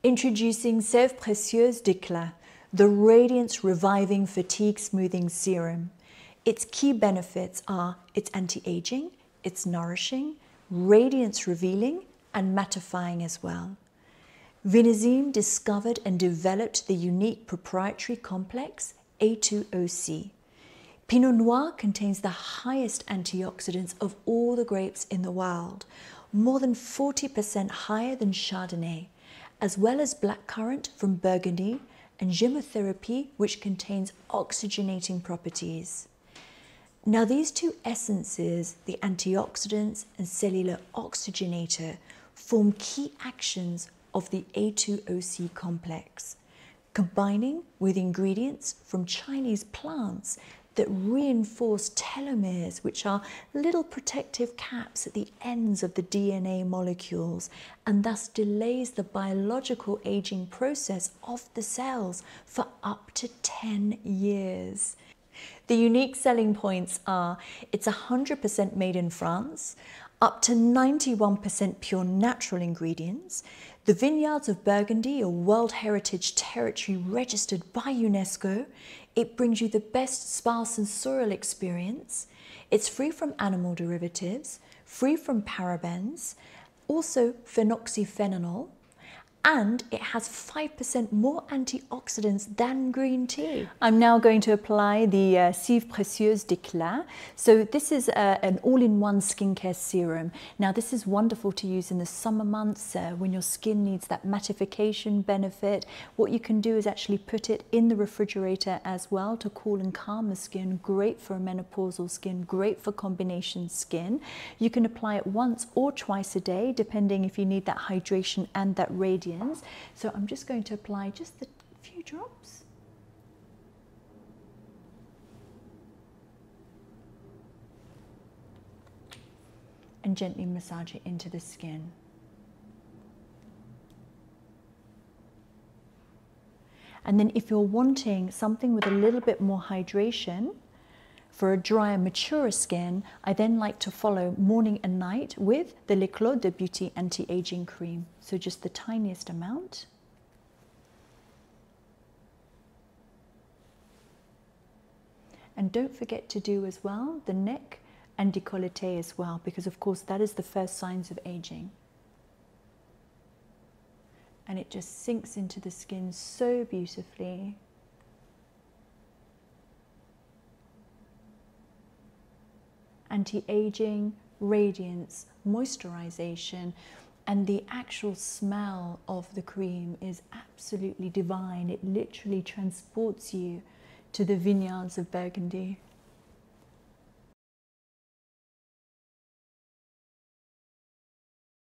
Introducing Sève Précieuse d'Éclat, the Radiance Reviving Fatigue Smoothing Serum. Its key benefits are it's anti-aging, it's nourishing, radiance revealing, and mattifying as well. Vinésime discovered and developed the unique proprietary complex A2OC. Pinot Noir contains the highest antioxidants of all the grapes in the world, more than 40% higher than Chardonnay, as well as blackcurrant from Burgundy and chemotherapy, which contains oxygenating properties. Now these two essences, the antioxidants and cellular oxygenator, form key actions of the A2OC complex, combining with ingredients from Chinese plants that reinforce telomeres, which are little protective caps at the ends of the DNA molecules, and thus delays the biological aging process of the cells for up to 10 years. The unique selling points are it's 100% made in France, up to 91% pure natural ingredients. The vineyards of Burgundy are World Heritage Territory registered by UNESCO. It brings you the best spa sensorial experience. It's free from animal derivatives, free from parabens, also phenoxyphenol, and it has 5% more antioxidants than green tea. I'm now going to apply the Sève Précieuse d'Éclat. So this is an all-in-one skincare serum. Now this is wonderful to use in the summer months when your skin needs that mattification benefit. What you can do is actually put it in the refrigerator as well to cool and calm the skin. Great for menopausal skin, great for combination skin. You can apply it once or twice a day, depending if you need that hydration and that radiance. So I'm just going to apply just a few drops. And gently massage it into the skin. And then if you're wanting something with a little bit more hydration, for a drier, maturer skin, I then like to follow morning and night with the L'Eclat de Beauty Anti-Aging Cream. So just the tiniest amount. And don't forget to do as well the neck and décolleté as well, because of course that is the first signs of aging. And it just sinks into the skin so beautifully. Anti-aging, radiance, moisturization, and the actual smell of the cream is absolutely divine. It literally transports you to the vineyards of Burgundy.